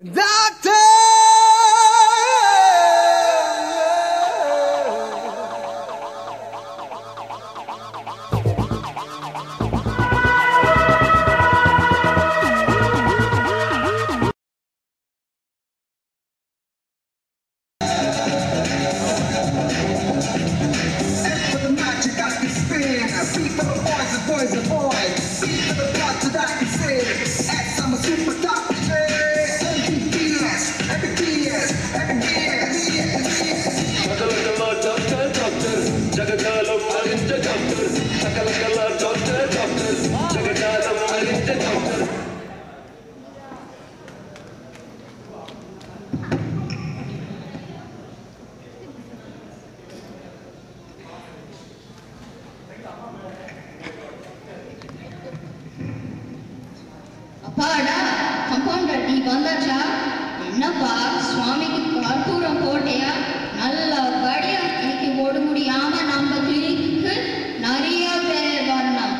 Doctor! Boys and boys, see for the blood that I can say. X, I'm a super doctor. அப்பாடா compounder நீ வந்தாச்சா? என்னப்பா சுவாமிக்கு கற்பூரம் போட்டியா? நல்ல படியா இன்னைக்கு ஓட முடியாம நம்ம கிளினிக்கு நிறைய பேர் வரணும்.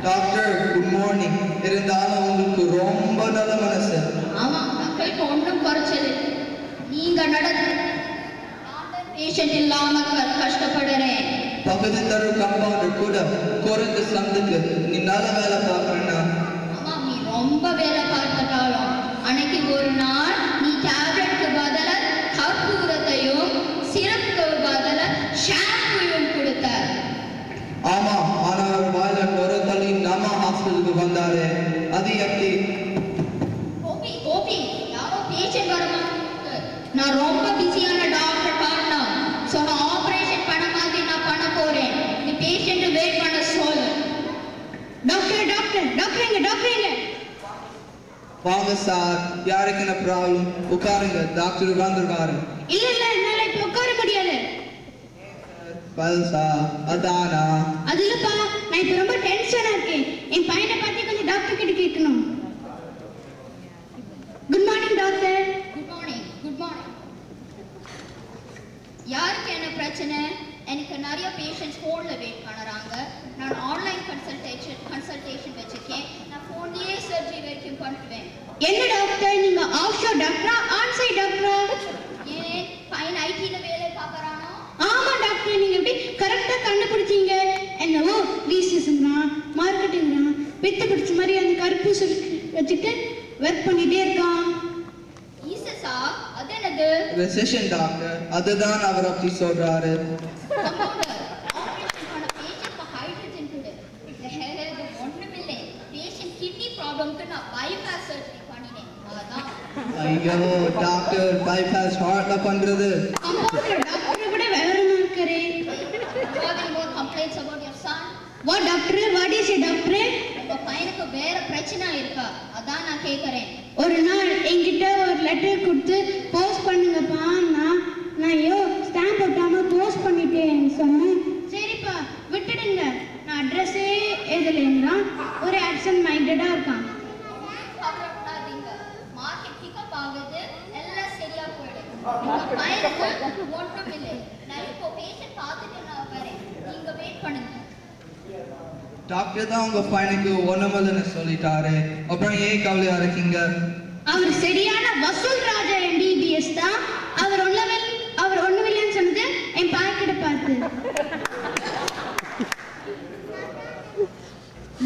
Doctor good morning. இருந்தாலும் உங்களுக்கு ரொம்ப நல்ல மனசு. ஆமா, மக்களுக்கு ஒன்றும் குறைச்சது. நீங்க நடந்து பேஷண்ட் இல்லாம கஷ்டப்படுறேன். பக்கத்து தரு கம்பவுண்டர் கூட குறைந்த சந்துக்கு நீ நல்ல வேலை பார்க்கறனா? ரொம்ப வேலை பார்த்துட்டாலும் அன்னைக்கு ஒரு நாள் நீ டேப்லெட்க்கு பதில கற்பூரத்தையும் சிரப்புக்கு பதில ஷாம்புயும் கொடுத்த. ஆமா, ஆனா ஒரு வாயில ஒரு தள்ளி நம்ம ஹாஸ்பிட்டலுக்கு வந்தாரு. அது எப்படி? கோபி யாரோ பேஷண்ட் வரமாட்டாங்க. நான் ரொம்ப பிஸியான டாக்டர் காரணம். ஸோ நான் ஆப்ரேஷன் பண்ண மாதிரி நான் பண்ண போறேன். நீ பேஷண்ட் வெயிட் பண்ண சொல்லு. டாக்டர் டாக்டர் டாக்டர் எங்க டாக்டர் எங்க? வாங்க சார், யாருக்கு என்ன ப்ராப்ளம்? உட்காருங்க, டாக்டர் வந்திருக்காரு. இல்ல இல்ல என்னால இப்ப உட்கார முடியாது. பல்சா அதானா? அது இல்லப்பா, நான் இப்ப ரொம்ப டென்ஷனா இருக்கேன். என் பையனை பத்தி கொஞ்சம் டாக்டர் கிட்ட கேட்கணும். Good morning doctor. Good morning. Good morning. யாருக்கு என்ன பிரச்சனை? எனக்கு நிறைய பேஷண்ட்ஸ் ஃபோன்ல வெயிட் பண்றாங்க. நான் ஆன்லைன் கன்சல்டேஷன் வச்சிருக்கேன். நான் ஃபோன்லயே சர்ஜரி வரைக்கும் பண்ணுவேன். என்ன டாக்டர் நீங்க ஆஃப்ஷோர் டாக்டரா ஆன்சைட் டாக்டரா? ஏன் பையன் ஐடில வேலை பார்க்கறானோ? ஆமா டாக்டர், நீங்க எப்படி கரெக்ட்டா கண்டுபிடிச்சீங்க? என்னவோ விசிஎஸ்ங்கா மார்க்கெட்டிங்கா வித்து பிடிச்ச மாதிரி அந்த கருப்பு வச்சுட்டு வர்க் பண்ணிட்டே இருக்கான். ஈசஸா அது என்னது? ரெசெஷன் டாக்டர், அதுதான் அவர் அப்படி சொல்றாரு. கம்பவுண்டர் ஆபரேஷன் பண்ண பேஷண்ட்க்கு ஹைட்ரஜன் கொடு. இது ஒண்ணுமில்லை, பேஷண்ட் கிட்னி ப்ராப்ளம்க்கு நான் பைபாஸ் சர்ஜரி பண்ணினேன். அதான். ஐயோ டாக்டர், பைபாஸ் ஹார்ட்ல பண்றது. கம்பவுண்டர் டாக்டர் கூட விவரமா இருக்காரே. Having more complaints about your son? What doctor? What is it doctor? உங்க பையனுக்கு வேற பிரச்சனை இருக்கா? அதான் நான் கேக்குறேன். ஒரு நாள் என்கிட்ட ஒரு லெட்டர் கொடுத்து போஸ்ட் பண்ணுங்கப்பா. நான் ஐயோ ஸ்டாம்ப் ஒட்டாம போஸ்ட் பண்ணிட்டேன்னு சொன்னேன். சரிப்பா விட்டுடுங்க, நான் அட்ரஸே எழுதலைன்னா ஒரு ஆப்சன்ட் மைண்டடா இருக்கான். மார்க்கெட் பிக்கப் ஆகுது, எல்லாம் சரியா போயிடும். உங்க பையனுக்கு ஒன்றும் இல்லை. நான் இப்போ பேஷண்ட் பார்த்துட்டு நான் வரேன், நீங்க வெயிட் பண்ணுங்க. டாக்டர் தான் உங்க பையனுக்கு ஒண்ணுமில்லைன்னு சொல்லிட்டாரு, அப்புறம் ஏன் கவலையா இருக்கீங்க? அவர் சரியான வசூல் ராஜா MBBS தான். அவர் ஒண்ணுமில்லைன்னு சொன்னது என் பாக்கெட்டை பார்த்து.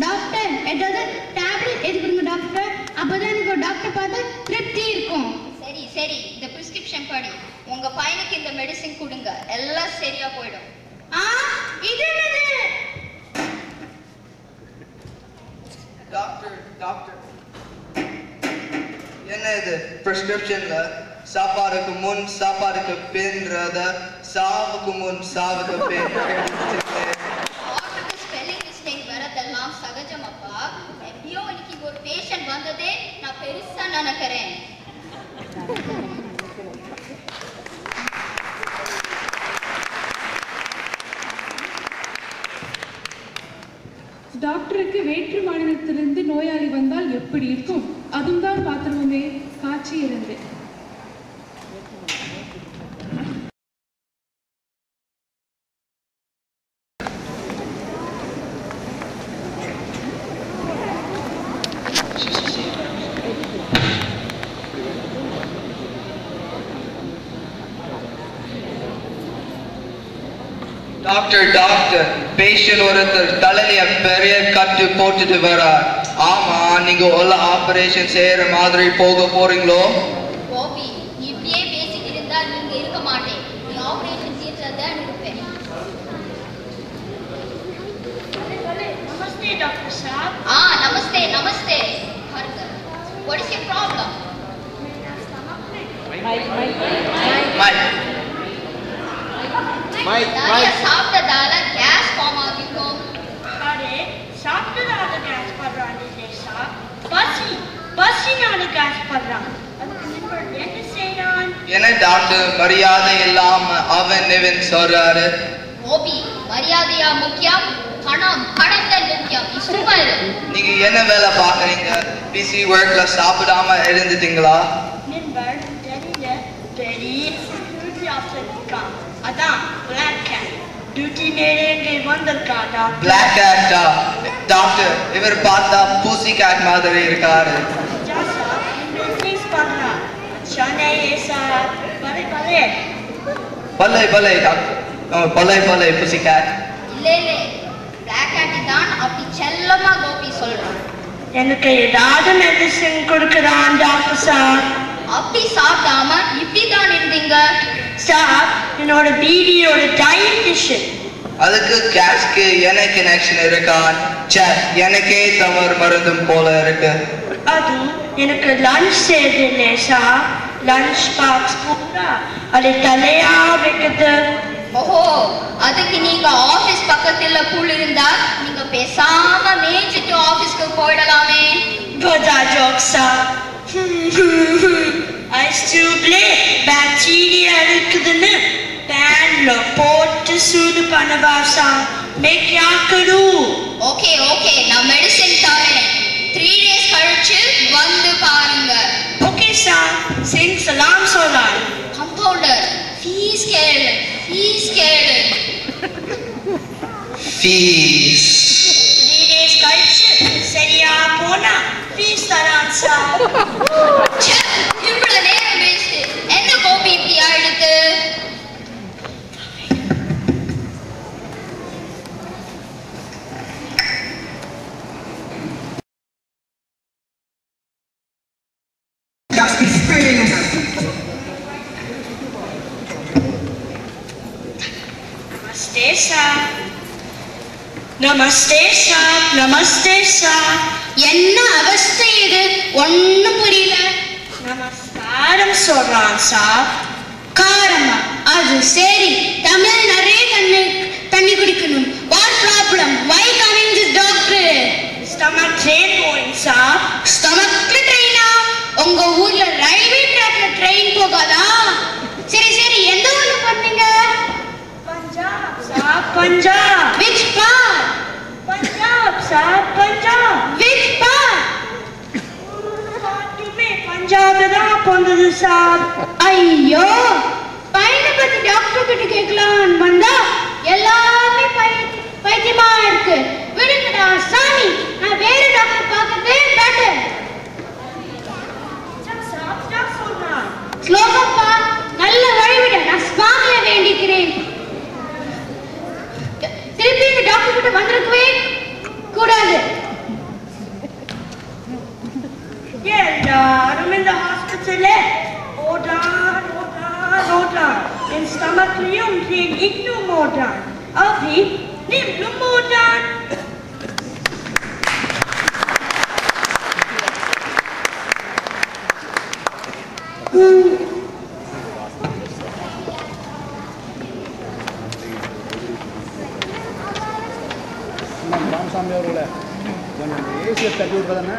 டாக்டர் ஏதாவது டேப்லெட் எடுக்கணுங்க டாக்டர், அப்பதான் எனக்கு ஒரு டாக்டர் பார்த்து திருப்தி இருக்கும். சரி சரி, இந்த பிரிஸ்கிரிப்ஷன் படி உங்க பையனுக்கு இந்த மெடிசின் கொடுங்க, எல்லாம் சரியா போயிடும். இது என்னது? டாக்டர் என்ன இது? பிரிஸ்கிரிப்ஷன்ல சாப்பாடுக்கு முன் சாப்பாடுக்கு பின்றத சாவுக்கு முன் சாவுக்கு பின் ஸ்பெல்லிங் மிஸ்டேக் வரதெல்லாம் சகஜமப்பா. எப்படியோ இன்னைக்கு ஒரு பேஷண்ட் வந்ததே நான் பெருசா நினைக்கிறேன். டாக்டருக்கு வேற்று மாநிலத்திலிருந்து நோயாளி வந்தால் எப்படி இருக்கும்? அதுவும் தான் பார்த்துருவோமே, காட்சி இருந்து. டாக்டர் பேஷண்ட் ஒருத்தர் தலையில பெரிய கட்டு போட்டுட்டு வரார். ஆமா, நீங்க உள்ள ஆபரேஷன் செய்யற மாதிரி போக போறீங்களோ? கோபி, நீ இப்படியே பேசிட்டு இருந்தா நீங்க இருக்க மாட்டேன். நீ ஆபரேஷன் தியேட்டர்ல தான் இருப்பேன். Namaste, Dr. Saab. Namaste. Harkar. What is your problem? நிறைய சாப்பிட்டதால கேஸ் ஃபார்ம் ஆகிக்கும். அரே, சாப்பிட்டதால கேஸ் பண்றான் இல்லை சார். பசினால கேஸ் பண்றான். அதுக்கு என்ன செய்யறான்? என்ன டாக்டர் மரியாதை இல்லாம அவன் இவன் சொல்றாரு? கோபி, மரியாதையா முக்கியம், பணம் தான் முக்கியம். சும்மா இரு. நீங்க என்ன வேலை பாக்குறீங்க? பிசி ஒர்க்ல சாப்பிடாம இருந்துட்டீங்களா? நண்பர் டெல்லியில பெரிய டியூட்டி ஆஃபீஸர் இருக்கான். அதான் பிளாக் கேட் டியூட்டி நேரே வந்திருக்காடா. பிளாக் கேட்டா? டாக்டர், இவர் பார்த்தா பூசி கேட் மாதிரி இருக்காரு. ஜாசா ப்ளீஸ் பண்ணா. சனே சார் பலே டாக்டர். பலே பூசி கேட். இல்ல பிளாக் கேட் தான் அப்படி செல்லமா கோபி சொல்றான். எனக்கு ஏதாவது மெடிசின் கொடுக்குறான் டாக்டர் சார். அப்படி சாப்பிடாம இப்படிதான் இருந்தீங்க சார். என்னோட டிடியோட டயட்டிஷியன். அதுக்கு கேஸ்க்கு என்ன கனெக்ஷன் இருக்கான்? எனக்கே தவறு மருந்தும் போல இருக்கு. அது எனக்கு லஞ்ச் செய்யறதில்லை சார். லஞ்ச் பாக்ஸ் பூரா அது தலையா வைக்குது. ஓஹோ, அதுக்கு நீங்க ஆபீஸ் பக்கத்துல புல் இருந்தா நீங்க பேசாம மேய்ச்சிட்டு ஆபீஸ்க்கு போயிடலாமே. ஜோக்ஸா ஐஸ் டியூப்ல பாக்டீரியா இருக்குதுன்னு பேன்ல போட்டு சூடு பண்ணவா சார்? மேக் யாக்கடு. ஓகே நான் மெடிசின் தரேன். 3 days கழிச்சு வந்து பாருங்க. Okay sir. சிங் சலாம் சொல்லான். கம்பவுண்டர் ஃபீஸ் கேளு. ஃபீஸ் 3 days கழிச்சு சரியா போனா ஃபீஸ் தரான் சார். இவ்வளவு நேரம் வேஸ்ட். என்ன கோபி இப்படி ஆயிடுது? Got me spinning. நமஸ்தே சார். என்ன அவஸ்தை இது? ஒண்ணும் புரியல. நமஸ்காரம் சொல்றான் சார். காரமா? அது சரி. தமிழ் நிறைய தண்ணி குடிக்கணும். What problem? Why coming this doctor? Stomach train going sir. ஸ்டமக்ல ட்ரெயினா? உங்க ஊர்ல ரயில்வே ட்ராக்ல ட்ரெயின் போகாதா? சரி எந்த ஊர்ல பண்ணீங்க? Punjab sir. Punjab. Which part? Punjab sir. Punjab. Which part? Punjab தான் போனது சார். ஐயோ, பையனை பத்தி டாக்டர் கிட்ட கேட்கலான்னு வந்தா எல்லாமே பைத்தியமா இருக்கு. விடுங்கடா சாமி, நான் வேற டாக்டர் பார்க்கறதே பெட்டர். ஸ்லோகப்பா, நல்ல வழிவிட. நான் சுவாமிய வேண்டிக்கிறேன். திருப்பி இந்த டாக்டர் கிட்ட வந்திருக்கவே கூடாது. எல்லாரும் இந்த ஹாஸ்பிட்டல்ல ஓடான். என் ஸ்டமக்லயும் இன்னும் ஓடான். அப்படி நீங்களும் ஓடான். ராமசாமி அவர்களே, கொஞ்சம் ஏசியை தட்டி விட்றதானே?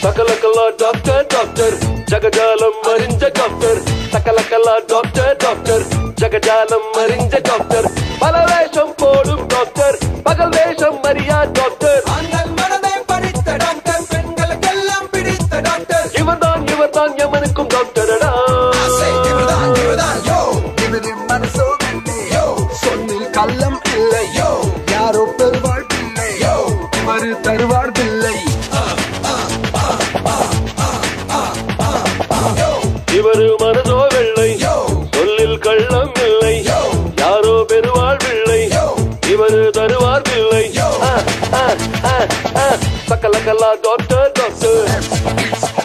சகலகலா டாக்டர் ஜகஜாலம் அறிஞ்ச டாக்டர். சகலகலா டாக்டர் ஜகஜாலம் அறிஞ்ச டாக்டர். பல வேஷம் போடும் டாக்டர், பகல் வேஷம் அறியா டாக்டர். படித்த டாக்டர், பெண்களுக்கெல்லாம் பிடித்த டாக்டர். இவர்தான் எவனுக்கும் டாக்டரடா. சொன்னில் கள்ளம் இல்லை, யாரோ பெறுவாள் பிள்ளை, இவரு தருவாள் பிள்ளை. இவரு மனதோ வெள்ளை, சொல்லில் கள்ளம் இல்லை, யாரோ பெறுவாள் பிள்ளை இவரு தருவார் பிள்ளை சக்கலக்கல்லா டாக்டர் டாக்டர்